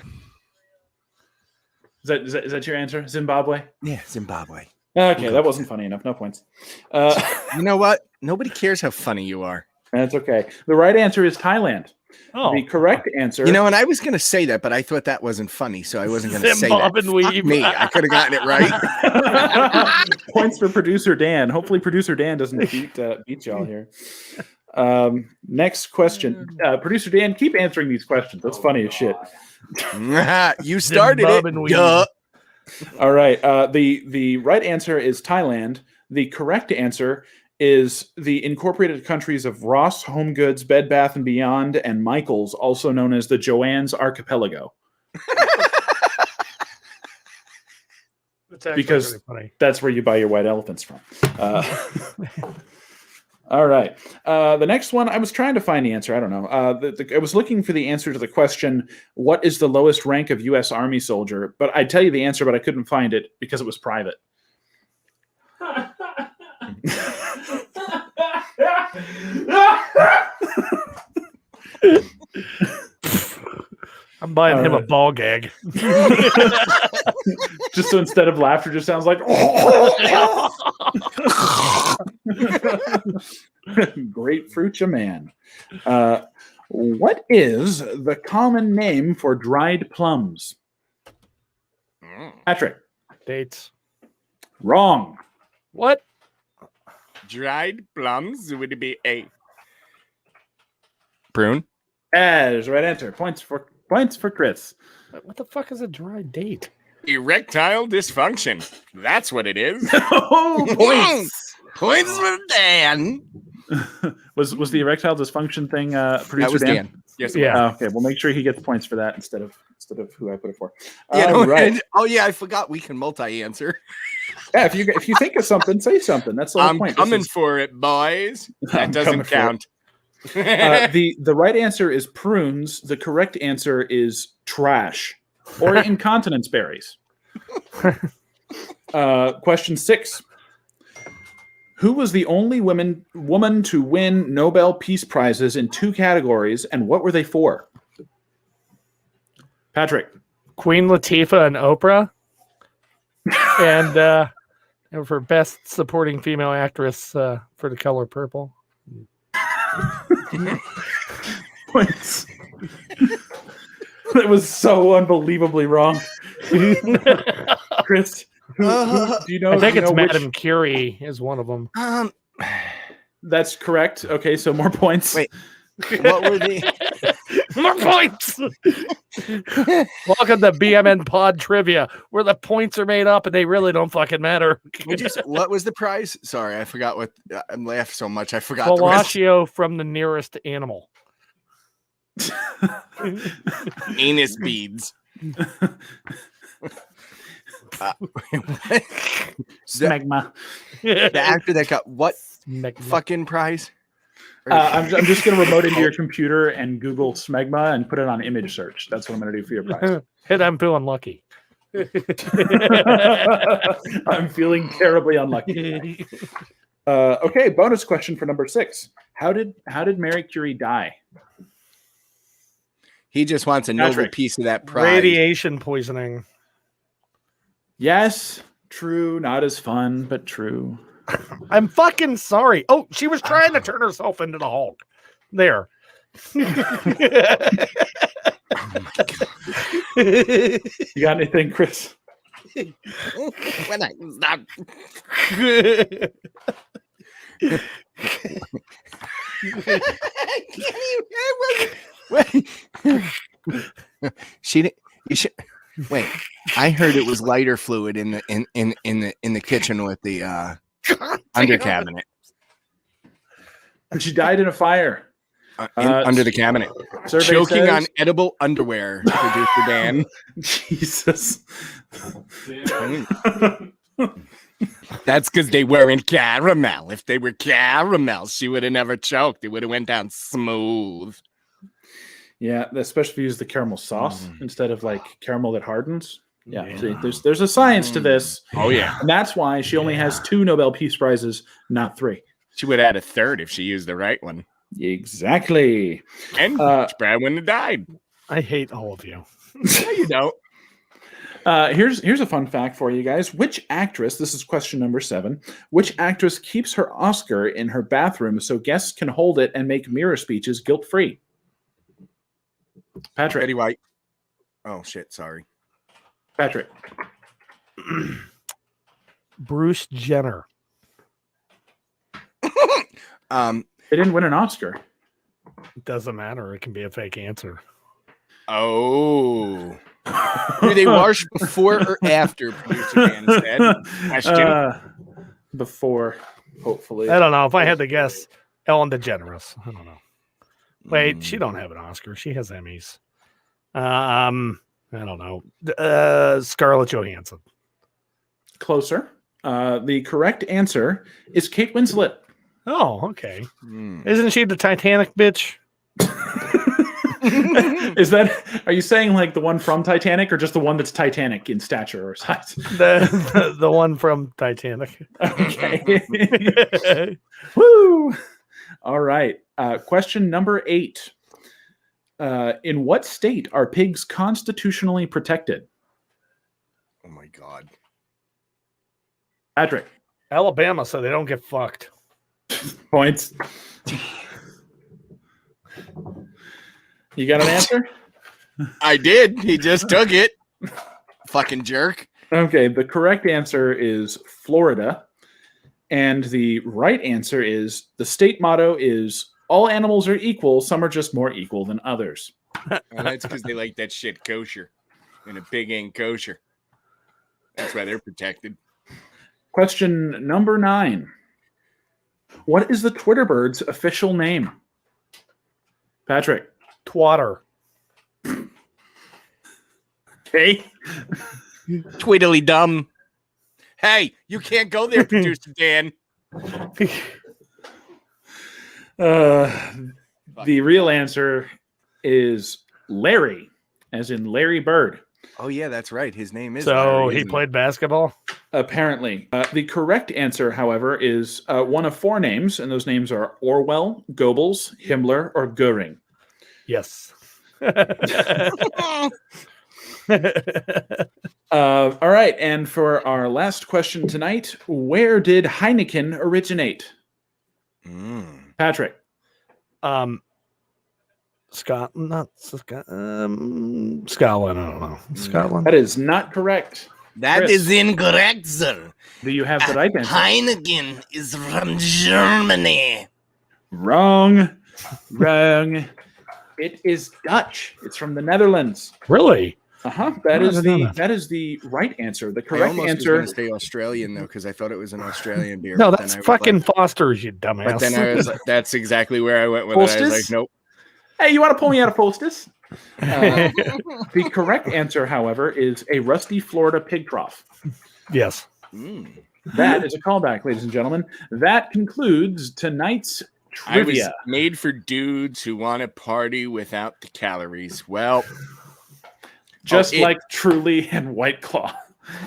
Is that your answer? Zimbabwe? Yeah, Zimbabwe. Okay, that wasn't funny enough. No points. You know what? Nobody cares how funny you are. That's okay. The right answer is Thailand. Oh. The correct answer. You know, and I was going to say that, but I thought that wasn't funny, so I wasn't going to say that. Fuck me. I could have gotten it right. Points for producer Dan. Hopefully, producer Dan doesn't beat y'all here. Next question. Producer Dan, keep answering these questions. That's funny as shit. You started it. Duh. All right. The right answer is Thailand. The correct answer is the incorporated countries of Ross, Home Goods, Bed Bath & Beyond, and Michaels, also known as the Joanne's Archipelago. Because that's where you buy your white elephants from. All right. The next one, I was trying to find the answer. I don't know. I was looking for the answer to the question, what is the lowest rank of U.S. Army soldier? But I'd tell you the answer, but I couldn't find it because it was private. I'm buying him a ball gag. Just so instead of laughter, just sounds like grapefruit man. What is the common name for dried plums? Patrick. Dates. Wrong. What? Dried plums would be a prune. There's the right answer. Points for Chris. What the fuck is a dry date? Erectile dysfunction. That's what it is. Oh, points. Points for Dan. Was the erectile dysfunction thing producer That was Dan? Yes. Yeah. Okay. We'll make sure he gets points for that instead of who I put it for. Yeah, Right. Oh yeah, I forgot we can multi-answer. Yeah. If you think of something, say something. That's the whole I'm point. coming for it, boys. That doesn't count. The right answer is prunes. The correct answer is trash or incontinence berries. Question 6. Who was the only woman to win Nobel Peace Prizes in 2 categories, and what were they for? Patrick. Queen Latifah and Oprah. And for Best Supporting Female Actress for The Color Purple. Points. That was so unbelievably wrong. Chris, do you know? I think it's which... Madame Curie is one of them. That's correct. Okay, so more points. Wait, what were the more points? Welcome to BMN Pod Trivia, where the points are made up and they really don't fucking matter. What was the prize? Sorry, I forgot what. I'm laughing so much. I forgot. Fellatio from the nearest animal. Anus beads. Smegma. The actor that got what Smegma. fucking prize? I'm just going to remote into your computer and Google Smegma and put it on image search. That's what I'm going to do for your prize. Hit, I'm feeling lucky. I'm feeling terribly unlucky. Okay, bonus question for number 6. How did Marie Curie die? He just wants a noble piece of that prize. Radiation poisoning. Yes, true. Not as fun, but true. I'm fucking sorry. Oh, she was trying to turn herself into the Hulk. There. You got anything, Chris? When I stop. She didn't. You should wait. I heard it was lighter fluid in the kitchen with the under cabinet. And she died in a fire. Under the cabinet. Choking on edible underwear, producer Dan. Jesus. That's because they weren't caramel. If they were caramel, she would have never choked. It would have went down smooth. Yeah, especially if you use the caramel sauce instead of like caramel that hardens. Yeah, see, there's a science to this. Oh yeah, and that's why she only has 2 Nobel Peace Prizes, not 3. She would have had a 3rd if she used the right one. Exactly. And Brad wouldn't have died. I hate all of you. No, you don't. Here's a fun fact for you guys. Which actress, this is question number 7, which actress keeps her Oscar in her bathroom so guests can hold it and make mirror speeches guilt-free? Patrick. Betty White. Oh, shit. Sorry. Patrick. Bruce Jenner. They didn't win an Oscar. It doesn't matter. It can be a fake answer. Oh. Do they wash before or after producer Dan instead? Question. Before, hopefully. I don't know. If I had to guess, Ellen DeGeneres. I don't know. Wait, she don't have an Oscar. She has Emmys. I don't know. Scarlett Johansson. Closer. The correct answer is Kate Winslet. Oh, okay. Isn't she the Titanic bitch? Are you saying like the one from Titanic or just the one that's Titanic in stature or size? The one from Titanic. Okay. Woo! All right. Question number 8. In what state are pigs constitutionally protected? Oh my God. Patrick. Alabama, so they don't get fucked. Points. You got an answer? I did. He just took it. Fucking jerk. Okay, the correct answer is Florida. And the right answer is the state motto is all animals are equal. Some are just more equal than others. Well, that's because they like that shit kosher. And a pig ain't kosher. That's why they're protected. Question number 9. What is the Twitter bird's official name? Patrick. Twatter. Okay. Twiddly dumb. Hey, you can't go there, producer Dan. The real answer is Larry, as in Larry Bird. Oh yeah, that's right. His name is. So Larry, he isn't played basketball? Apparently. The correct answer, however, is one of four names, and those names are Orwell, Goebbels, Himmler, or Goering. Yes. All right, and for our last question tonight, where did Heineken originate? Patrick. Scotland, not Scotland. Scotland, I don't know. Scotland. That is not correct. That Chris. is incorrect, sir. Do you have the right answer? Heineken is from Germany. Wrong. Wrong. It is Dutch. It's from the Netherlands. Really? That is the right answer. The I correct almost answer. was going to stay Australian though, because I thought it was an Australian beer. No, but that's then I was fucking like- Foster's, you dumbass. But then I was like, that's exactly where I went with it. I was Hostess? like, nope. Hey, you want to pull me out of Hostess? The correct answer, however, is a rusty Florida pig trough. Yes. That is a callback, ladies and gentlemen. That concludes tonight's I was trivia. made for dudes who want to party without the calories. Well, Just like Truly and White Claw,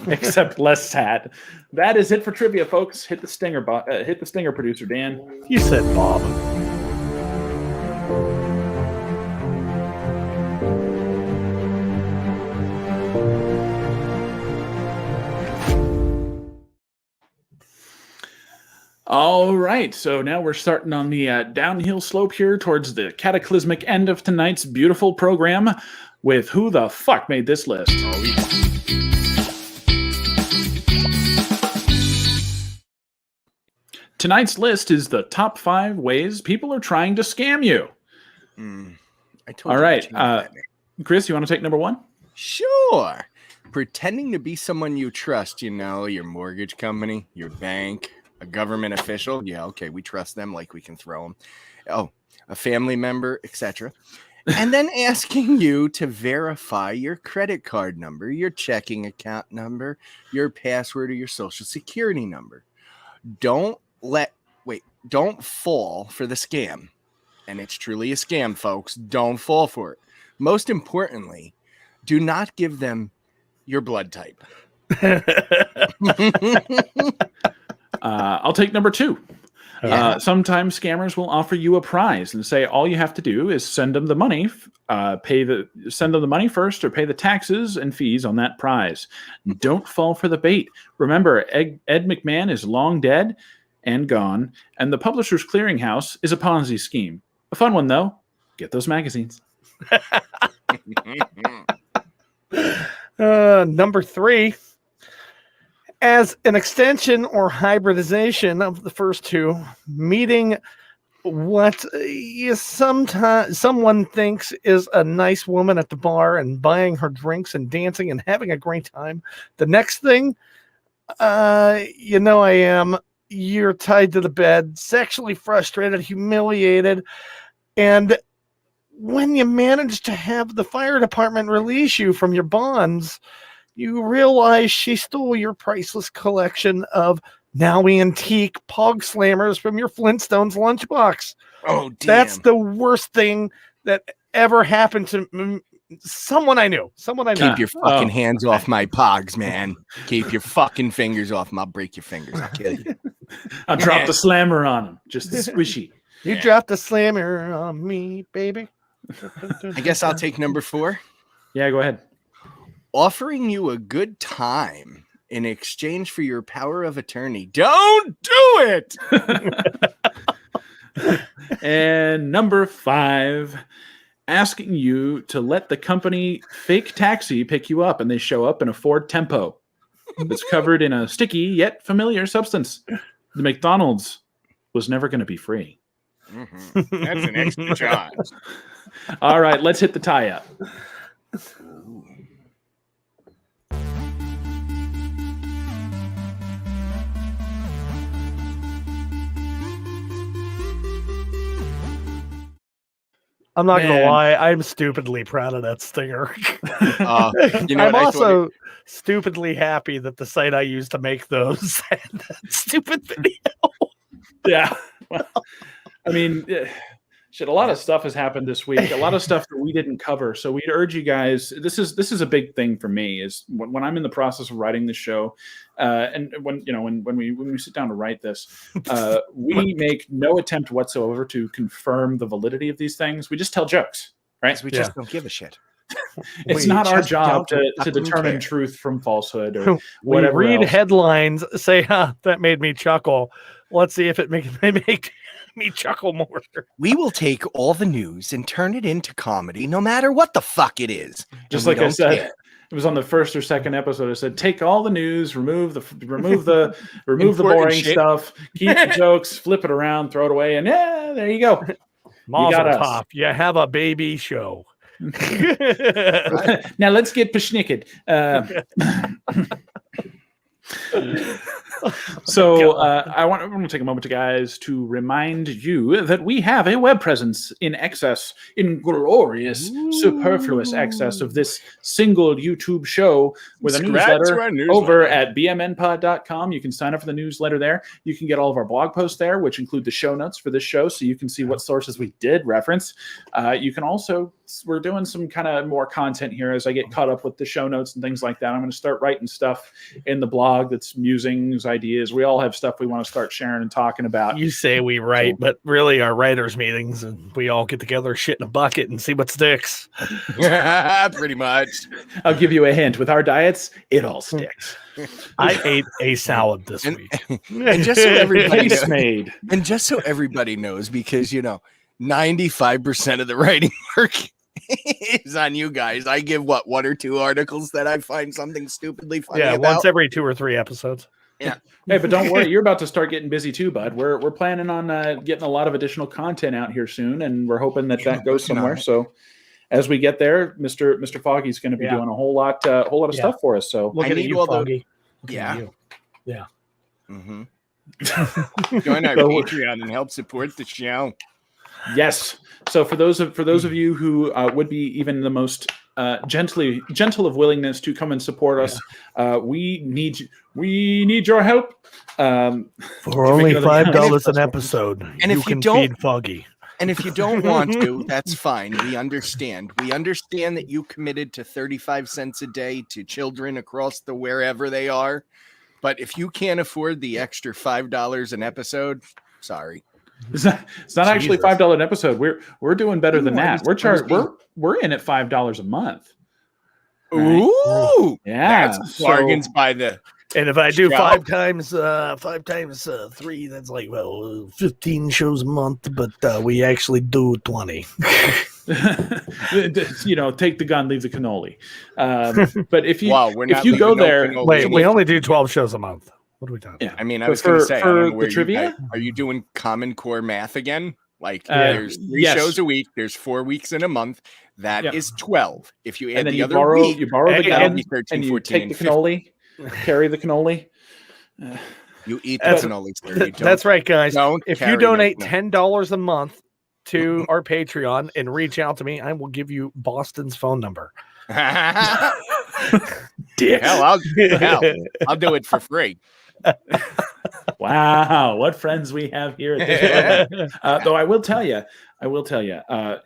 except less sad. That is it for trivia, folks. Hit the stinger, hit the stinger, producer Dan. You said Bob. All right, so now we're starting on the downhill slope here towards the cataclysmic end of tonight's beautiful program with Who the Fuck Made This List? Tonight's list is the top 5 ways people are trying to scam you. I told All you right, to change that name. Chris, you want to take number 1? Sure. Pretending to be someone you trust, your mortgage company, your bank, a government official. Yeah, okay, we trust them like we can throw them. Oh, a family member, etc. And then asking you to verify your credit card number, your checking account number, your password, or your social security number. Don't fall for the scam. And it's truly a scam, folks. Don't fall for it. Most importantly, do not give them your blood type. I'll take number 2. Yeah. Sometimes scammers will offer you a prize and say all you have to do is send them the money, send them the money first, or pay the taxes and fees on that prize. Don't fall for the bait. Remember, Ed McMahon is long dead and gone, and the Publishers Clearinghouse is a Ponzi scheme. A fun one though. Get those magazines. Number 3. As an extension or hybridization of the first two, meeting what someone thinks is a nice woman at the bar and buying her drinks and dancing and having a great time. The next thing, you're tied to the bed, sexually frustrated, humiliated, and when you manage to have the fire department release you from your bonds, you realize she stole your priceless collection of now antique Pog Slammers from your Flintstones lunchbox. Oh, damn. That's the worst thing that ever happened to someone I knew. Keep your fucking hands off my Pogs, man. Keep your fucking fingers off them. I'll break your fingers. I'll kill you. I'll drop the slammer on him. Just squishy. You dropped the slammer on me, baby. I guess I'll take number 4. Yeah, go ahead. Offering you a good time in exchange for your power of attorney. Don't do it. And number 5, asking you to let the company fake taxi pick you up, and they show up in a Ford Tempo that's covered in a sticky yet familiar substance. The McDonald's was never going to be free. Mm-hmm. That's an extra charge. All right, let's hit the tie-up. I'm not going to Man. lie. I'm stupidly proud of that stinger. I'm also stupidly happy that the site I used to make those had that stupid video. Yeah. Well, I mean, Shit, a lot of stuff has happened this week. A lot of stuff that we didn't cover. So we'd urge you guys. This is a big thing for me. Is when I'm in the process of writing this show, and when we sit down to write this, we make no attempt whatsoever to confirm the validity of these things. We just tell jokes, right? We just don't give a shit. It's We not our just job don't to determine care. truth from falsehood or We whatever. read else. headlines, say, that made me chuckle. Let's see if it make me chuckle more. We will take all the news and turn it into comedy, no matter what the fuck it is. Just And we like I don't said, care. it was on the first or second episode. I said, take all the news, remove the Important boring shit. stuff, keep the jokes, flip it around, throw it away, and yeah, there you go. Mazel got us. tov. You have a baby show. Now let's get pashniked. So I want to take a moment, guys, to remind you that we have a web presence in glorious, superfluous excess of this single YouTube show with a newsletter over at bmnpod.com. You can sign up for the newsletter there. You can get all of our blog posts there, which include the show notes for this show, so you can see what sources we did reference. You can also, we're doing some kind of more content here as I get caught up with the show notes and things like that. I'm going to start writing stuff in the blog that's musings, ideas. We all have stuff we want to start sharing and talking about. You say we write, but really our writers' meetings, and we all get together, shit in a bucket, and see what sticks. Pretty much. I'll give you a hint. With our diets, it all sticks. I ate a salad this week. And just so everybody Case knows, made. and just so everybody knows, because 95% of the writing work is on you guys. I give one or two articles that I find something stupidly funny about. Once every 2 or 3 episodes. Hey, but don't worry, you're about to start getting busy too, bud. We're planning on getting a lot of additional content out here soon, and we're hoping that goes somewhere. So as we get there, Mr. Foggy's going to be doing a whole lot of stuff for us. So Look at you, Foggy. Yeah. Yeah. Mm-hmm. Join our Patreon and help support the show. Yes. So for those of you who would be even the most gentle of willingness to come and support us, we need your help. For only $5 an episode, and you if you can don't- feed Foggy. And if you don't want to, that's fine. We understand. We understand that you committed to 35 cents a day to children across the wherever they are. But if you can't afford the extra $5 an episode, sorry. It's not actually $5 an episode. We're doing better than that. We're in at $5 a month. Right? Ooh, yeah, that's bargains by the. And if I do 5 times 3, that's like 15 shows a month. But we actually do 20. Take the gun, leave the cannoli. But if you if you go there, wait, we only do 12 shows a month. What are we talking? Yeah, I mean, I was going to say, for the trivia, are you doing Common Core math again? Like there's 3 shows a week. There's 4 weeks in a month. That is 12. If you add the other week, you borrow the gun, 13, and you 14, take the cannoli, carry the cannoli. You eat the cannoli, sir. That's right, guys. If you donate no. $10 a month to our Patreon and reach out to me, I will give you Boston's phone number. Dick. Hell, I'll do it for free. Wow, what friends we have here at this moment. Though I will tell you,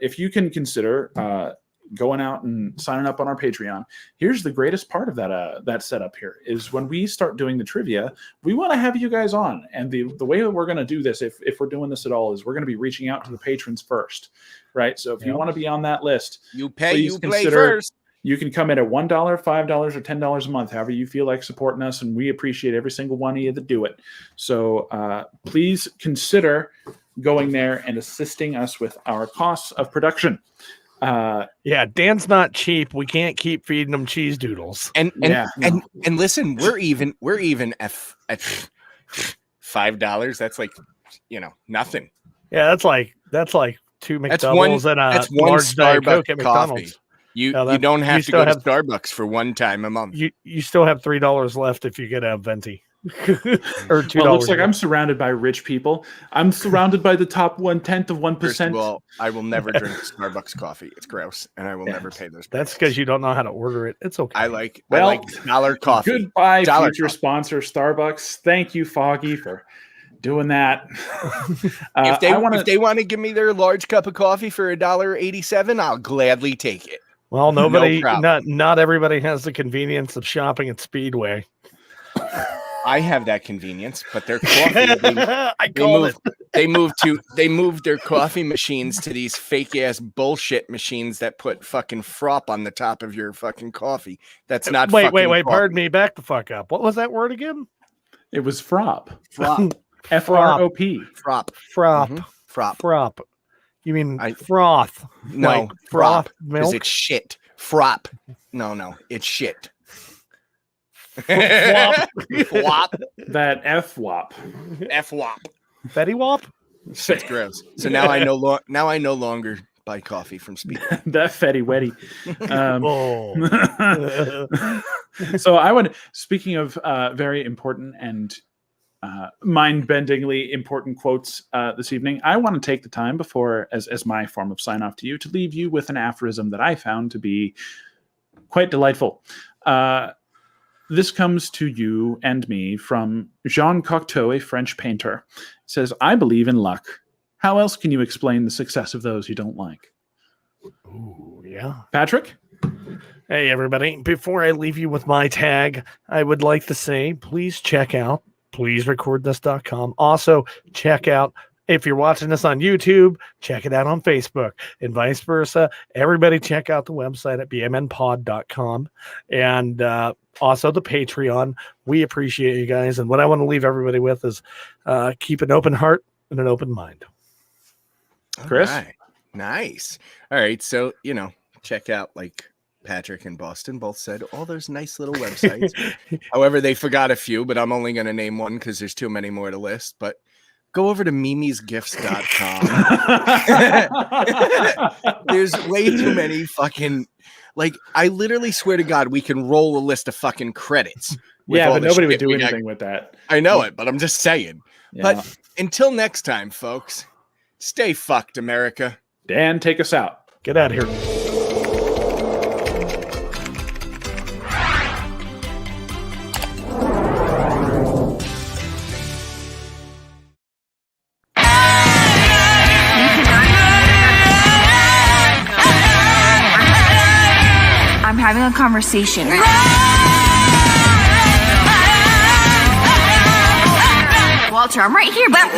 if you can consider going out and signing up on our Patreon, here's the greatest part of that setup here is when we start doing the trivia, we want to have you guys on. And the way that we're going to do this, if we're doing this at all, is we're going to be reaching out to the patrons first, right? So if you want to be on that list, you play first. You can come in at $1, $5, or $10 a month, however you feel like supporting us, and we appreciate every single one of you that do it. So please consider going there and assisting us with our costs of production. Dan's not cheap. We can't keep feeding him cheese doodles. And listen, we're even at $5. That's like nothing. Yeah, that's like 2 McDoubles and that's a one large Diet Coke Starbucks at coffee. McDonald's. You don't have to go to Starbucks for one time a month. You still have $3 left if you get a venti. Or $2. Well, it looks like I'm surrounded by rich people. I'm surrounded by the top 1/10 of 1%. First of all, I will never drink Starbucks coffee. It's gross, and I will never pay those. That's because you don't know how to order it. It's okay. I like dollar coffee. Goodbye, future sponsor Starbucks. Thank you, Foggy, for doing that. If they want to give me their large cup of coffee for $1.87, I'll gladly take it. Well, nobody, No not everybody has the convenience of shopping at Speedway. I have that convenience, but their coffee. They moved their coffee machines to these fake ass bullshit machines that put fucking frop on the top of your fucking coffee. That's not. Wait. Coffee. Pardon me. Back the fuck up. What was that word again? It was frop. Frop. F-R-O-P. Frop. Frop. Mm-hmm. Frop. Frop. You mean froth? No, like froth milk. It's shit. Frop. No, it's shit. Flop. Flop. That F-wop. F-wop. Fetty Wap. It's gross. So now I no longer buy coffee from Speedway. That Fetty Wetty. So I would, speaking of very important and mind-bendingly important quotes this evening, I want to take the time before, as my form of sign-off to you, to leave you with an aphorism that I found to be quite delightful. This comes to you and me from Jean Cocteau, a French painter. It says, "I believe in luck. How else can you explain the success of those you don't like?" Ooh, yeah. Patrick? Hey, everybody. Before I leave you with my tag, I would like to say, please check out pleaserecordthis.com. Also, check out, if you're watching this on YouTube, check it out on Facebook and vice versa. Everybody check out the website at bmnpod.com and also the Patreon. We appreciate you guys. And what I want to leave everybody with is keep an open heart and an open mind. Chris? All right. Nice. All right. So, check out, like Patrick and Boston both said, all those nice little websites. However, they forgot a few, but I'm only going to name one because there's too many more to list. But go over to mimisgifts.com. There's way too many fucking, like, I literally swear to God, we can roll a list of fucking credits. Yeah, but nobody would do anything with that. I know it, but I'm just saying. Yeah. But until next time, folks, stay fucked, America. Dan, take us out. Get out of here. I'm having a conversation. Walter, I'm right here, but